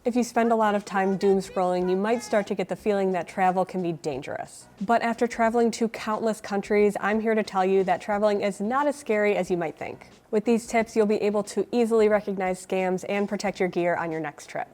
If you spend a lot of time doom scrolling, you might start to get the feeling that travel can be dangerous. But after traveling to countless countries, I'm here to tell you that traveling is not as scary as you might think. With these tips, you'll be able to easily recognize scams and protect your gear on your next trip.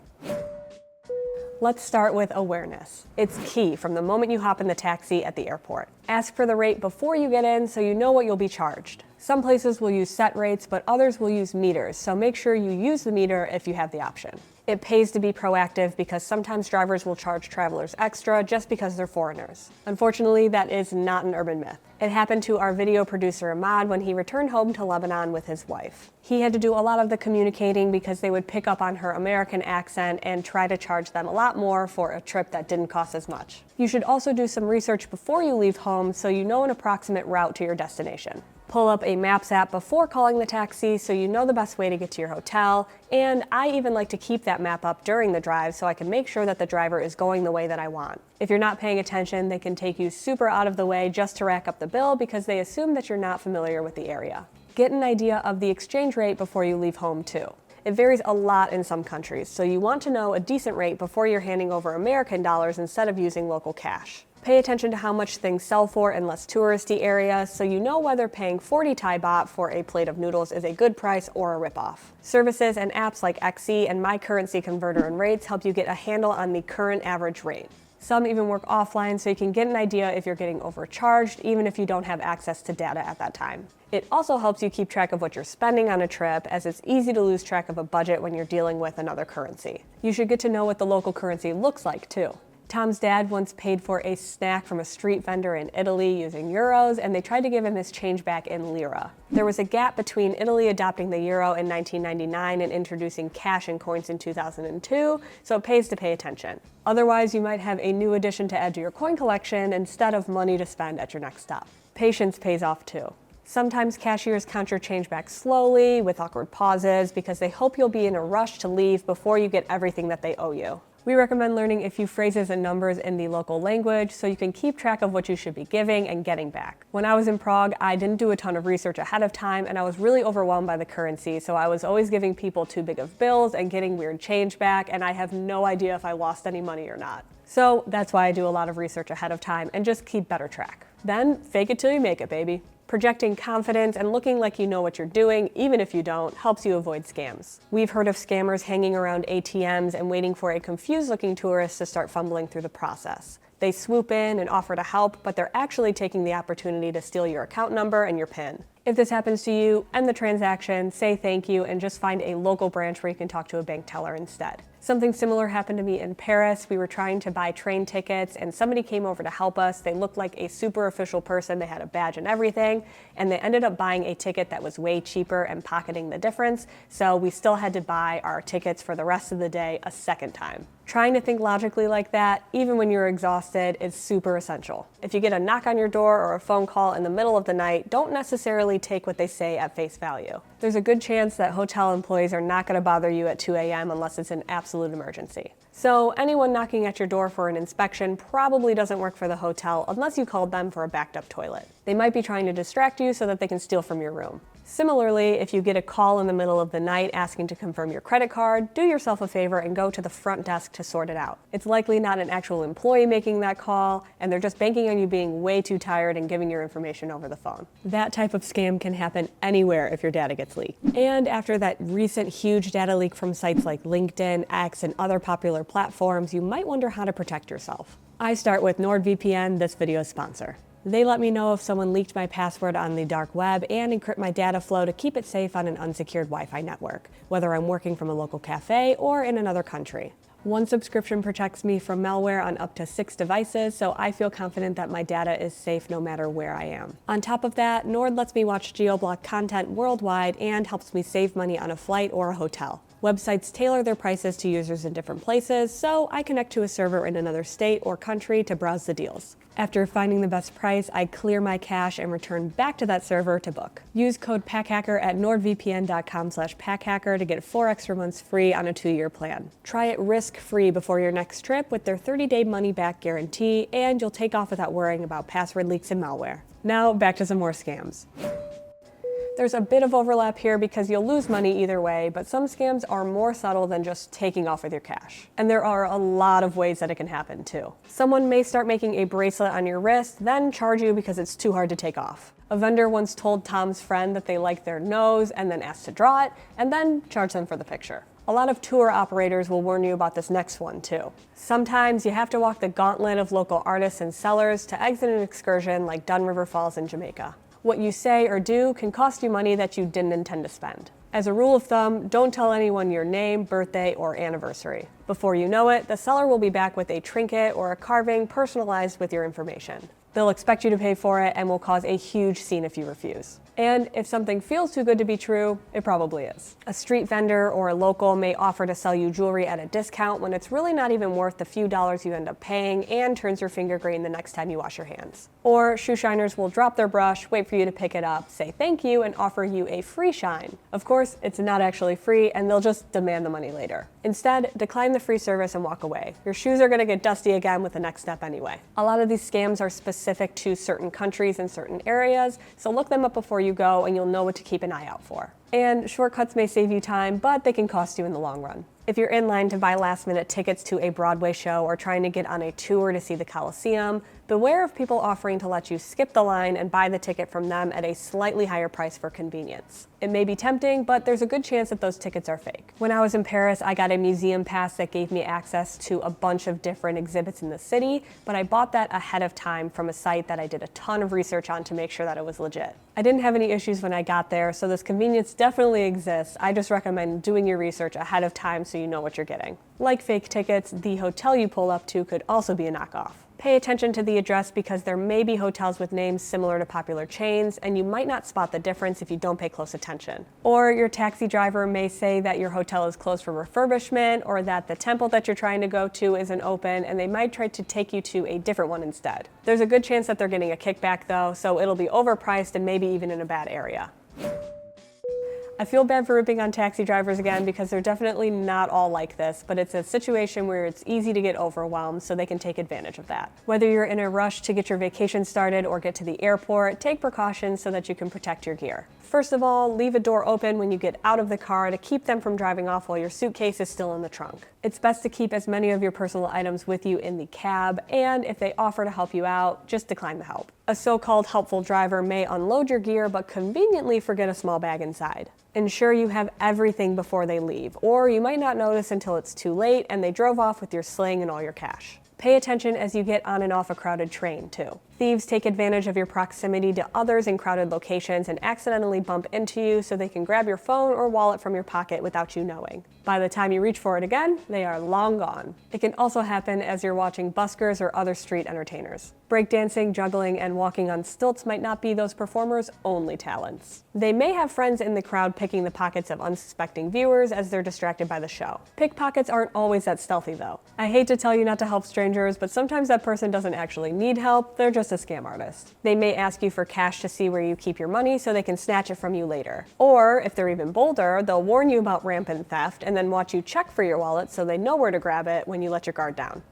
Let's start with awareness. It's key from the moment you hop in the taxi at the airport. Ask for the rate before you get in so you know what you'll be charged. Some places will use set rates, but others will use meters, so make sure you use the meter if you have the option. It pays to be proactive because sometimes drivers will charge travelers extra just because they're foreigners. Unfortunately, that is not an urban myth. It happened to our video producer Ahmad when he returned home to Lebanon with his wife. He had to do a lot of the communicating because they would pick up on her American accent and try to charge them a lot more for a trip that didn't cost as much. You should also do some research before you leave home so you know an approximate route to your destination. Pull up a Maps app before calling the taxi so you know the best way to get to your hotel, and I even like to keep that map up during the drive so I can make sure that the driver is going the way that I want. If you're not paying attention, they can take you super out of the way just to rack up the bill because they assume that you're not familiar with the area. Get an idea of the exchange rate before you leave home too. It varies a lot in some countries, so you want to know a decent rate before you're handing over American dollars instead of using local cash. Pay attention to how much things sell for in less touristy areas so you know whether paying 40 Thai baht for a plate of noodles is a good price or a ripoff. Services and apps like XE and My Currency Converter and Rates help you get a handle on the current average rate. Some even work offline so you can get an idea if you're getting overcharged even if you don't have access to data at that time. It also helps you keep track of what you're spending on a trip, as it's easy to lose track of a budget when you're dealing with another currency. You should get to know what the local currency looks like too. Tom's dad once paid for a snack from a street vendor in Italy using euros, and they tried to give him his change back in lira. There was a gap between Italy adopting the euro in 1999 and introducing cash and coins in 2002, so it pays to pay attention. Otherwise, you might have a new addition to add to your coin collection instead of money to spend at your next stop. Patience pays off too. Sometimes cashiers count your change back slowly with awkward pauses because they hope you'll be in a rush to leave before you get everything that they owe you. We recommend learning a few phrases and numbers in the local language so you can keep track of what you should be giving and getting back. When I was in Prague, I didn't do a ton of research ahead of time and I was really overwhelmed by the currency, so I was always giving people too big of bills and getting weird change back, and I have no idea if I lost any money or not. So that's why I do a lot of research ahead of time and just keep better track. Then fake it till you make it, baby. Projecting confidence and looking like you know what you're doing, even if you don't, helps you avoid scams. We've heard of scammers hanging around ATMs and waiting for a confused-looking tourist to start fumbling through the process. They swoop in and offer to help, but they're actually taking the opportunity to steal your account number and your PIN. If this happens to you, end the transaction, say thank you, and just find a local branch where you can talk to a bank teller instead. Something similar happened to me in Paris. We were trying to buy train tickets and somebody came over to help us. They looked like a super official person. They had a badge and everything, and they ended up buying a ticket that was way cheaper and pocketing the difference. So we still had to buy our tickets for the rest of the day a second time. Trying to think logically like that, even when you're exhausted, is super essential. If you get a knock on your door or a phone call in the middle of the night, don't necessarily take what they say at face value. There's a good chance that hotel employees are not going to bother you at 2 a.m. unless it's an absolute emergency. So anyone knocking at your door for an inspection probably doesn't work for the hotel unless you called them for a backed up toilet. They might be trying to distract you so that they can steal from your room. Similarly, if you get a call in the middle of the night asking to confirm your credit card, do yourself a favor and go to the front desk to sort it out. It's likely not an actual employee making that call, and they're just banking on you being way too tired and giving your information over the phone. That type of scam can happen anywhere if your data gets leaked. And after that recent huge data leak from sites like LinkedIn, X, and other popular platforms, you might wonder how to protect yourself. I start with NordVPN, this video's sponsor. They let me know if someone leaked my password on the dark web and encrypt my data flow to keep it safe on an unsecured Wi-Fi network, whether I'm working from a local cafe or in another country. One subscription protects me from malware on up to 6 devices, so I feel confident that my data is safe no matter where I am. On top of that, Nord lets me watch geo-blocked content worldwide and helps me save money on a flight or a hotel. Websites tailor their prices to users in different places, so I connect to a server in another state or country to browse the deals. After finding the best price, I clear my cache and return back to that server to book. Use code PACKHACKER at nordvpn.com/packhacker to get 4 extra months free on a 2-year plan. Try it risk-free before your next trip with their 30-day money-back guarantee, and you'll take off without worrying about password leaks and malware. Now, back to some more scams. There's a bit of overlap here because you'll lose money either way, but some scams are more subtle than just taking off with your cash. And there are a lot of ways that it can happen too. Someone may start making a bracelet on your wrist, then charge you because it's too hard to take off. A vendor once told Tom's friend that they liked their nose and then asked to draw it, and then charge them for the picture. A lot of tour operators will warn you about this next one too. Sometimes you have to walk the gauntlet of local artists and sellers to exit an excursion like Dunn River Falls in Jamaica. What you say or do can cost you money that you didn't intend to spend. As a rule of thumb, don't tell anyone your name, birthday, or anniversary. Before you know it, the seller will be back with a trinket or a carving personalized with your information. They'll expect you to pay for it and will cause a huge scene if you refuse. And if something feels too good to be true, it probably is. A street vendor or a local may offer to sell you jewelry at a discount when it's really not even worth the few dollars you end up paying and turns your finger green the next time you wash your hands. Or shoe shiners will drop their brush, wait for you to pick it up, say thank you, and offer you a free shine. Of course, it's not actually free and they'll just demand the money later. Instead, decline the free service and walk away. Your shoes are going to get dusty again with the next step anyway. A lot of these scams are specific to certain countries and certain areas, so look them up before you go and you'll know what to keep an eye out for. And shortcuts may save you time, but they can cost you in the long run. If you're in line to buy last-minute tickets to a Broadway show or trying to get on a tour to see the Coliseum, beware of people offering to let you skip the line and buy the ticket from them at a slightly higher price for convenience. It may be tempting, but there's a good chance that those tickets are fake. When I was in Paris, I got a museum pass that gave me access to a bunch of different exhibits in the city, but I bought that ahead of time from a site that I did a ton of research on to make sure that it was legit. I didn't have any issues when I got there, so this convenience definitely exists. I just recommend doing your research ahead of time so you know what you're getting. Like fake tickets, the hotel you pull up to could also be a knockoff. Pay attention to the address because there may be hotels with names similar to popular chains, and you might not spot the difference if you don't pay close attention. Or your taxi driver may say that your hotel is closed for refurbishment, or that the temple that you're trying to go to isn't open, and they might try to take you to a different one instead. There's a good chance that they're getting a kickback though, so it'll be overpriced and maybe even in a bad area. I feel bad for ripping on taxi drivers again because they're definitely not all like this, but it's a situation where it's easy to get overwhelmed, so they can take advantage of that. Whether you're in a rush to get your vacation started or get to the airport, take precautions so that you can protect your gear. First of all, leave a door open when you get out of the car to keep them from driving off while your suitcase is still in the trunk. It's best to keep as many of your personal items with you in the cab, and if they offer to help you out, just decline the help. A so-called helpful driver may unload your gear but conveniently forget a small bag inside. Ensure you have everything before they leave, or you might not notice until it's too late and they drove off with your sling and all your cash. Pay attention as you get on and off a crowded train, too. Thieves take advantage of your proximity to others in crowded locations and accidentally bump into you so they can grab your phone or wallet from your pocket without you knowing. By the time you reach for it again, they are long gone. It can also happen as you're watching buskers or other street entertainers. Breakdancing, juggling, and walking on stilts might not be those performers' only talents. They may have friends in the crowd picking the pockets of unsuspecting viewers as they're distracted by the show. Pickpockets aren't always that stealthy though. I hate to tell you not to help strangers, but sometimes that person doesn't actually need help, they're just a scam artist. They may ask you for cash to see where you keep your money so they can snatch it from you later. Or, if they're even bolder, they'll warn you about rampant theft and then watch you check for your wallet so they know where to grab it when you let your guard down.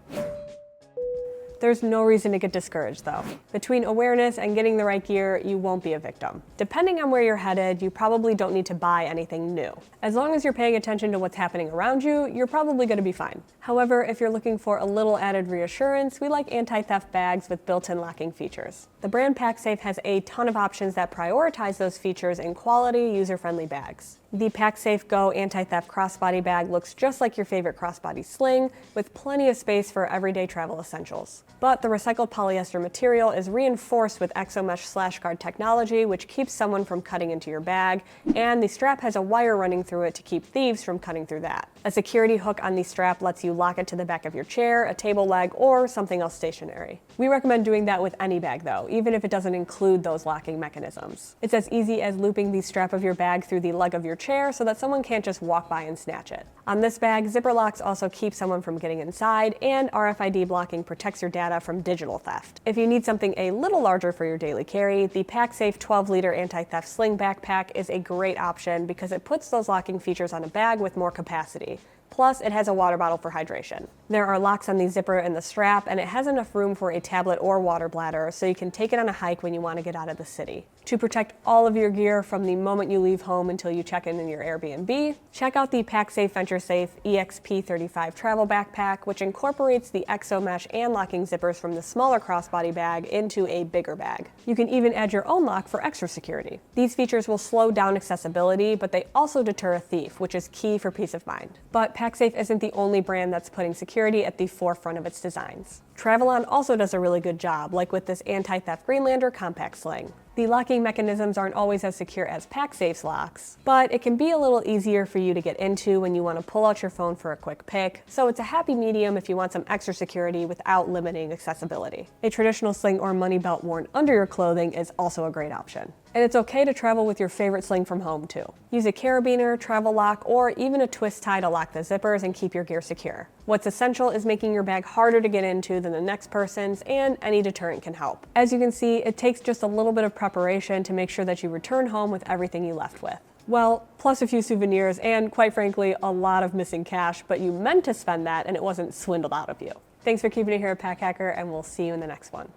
There's no reason to get discouraged though. Between awareness and getting the right gear, you won't be a victim. Depending on where you're headed, you probably don't need to buy anything new. As long as you're paying attention to what's happening around you, you're probably going to be fine. However, if you're looking for a little added reassurance, we like anti-theft bags with built-in locking features. The brand PacSafe has a ton of options that prioritize those features in quality, user-friendly bags. The PacSafe Go anti-theft crossbody bag looks just like your favorite crossbody sling, with plenty of space for everyday travel essentials. But the recycled polyester material is reinforced with ExoMesh slash guard technology, which keeps someone from cutting into your bag, and the strap has a wire running through it to keep thieves from cutting through that. A security hook on the strap lets you lock it to the back of your chair, a table leg, or something else stationary. We recommend doing that with any bag though, even if it doesn't include those locking mechanisms. It's as easy as looping the strap of your bag through the leg of your chair so that someone can't just walk by and snatch it. On this bag, zipper locks also keep someone from getting inside, and RFID blocking protects your data from digital theft. If you need something a little larger for your daily carry, the PacSafe 12-liter anti-theft sling backpack is a great option because it puts those locking features on a bag with more capacity. Plus, it has a water bottle for hydration. There are locks on the zipper and the strap, and it has enough room for a tablet or water bladder, so you can take it on a hike when you want to get out of the city. To protect all of your gear from the moment you leave home until you check in your Airbnb, check out the PacSafe VentureSafe EXP35 travel backpack, which incorporates the exo mesh and locking zippers from the smaller crossbody bag into a bigger bag. You can even add your own lock for extra security. These features will slow down accessibility, but they also deter a thief, which is key for peace of mind. But PacSafe isn't the only brand that's putting security at the forefront of its designs. Travelon also does a really good job, like with this anti-theft Greenlander compact sling. The locking mechanisms aren't always as secure as PacSafe's locks, but it can be a little easier for you to get into when you want to pull out your phone for a quick pick, so it's a happy medium if you want some extra security without limiting accessibility. A traditional sling or money belt worn under your clothing is also a great option. And it's okay to travel with your favorite sling from home too. Use a carabiner, travel lock, or even a twist tie to lock the zippers and keep your gear secure. What's essential is making your bag harder to get into than the next person's, and any deterrent can help. As you can see, it takes just a little bit of preparation to make sure that you return home with everything you left with. Well, plus a few souvenirs and, quite frankly, a lot of missing cash, but you meant to spend that and it wasn't swindled out of you. Thanks for keeping it here at Pack Hacker, and we'll see you in the next one.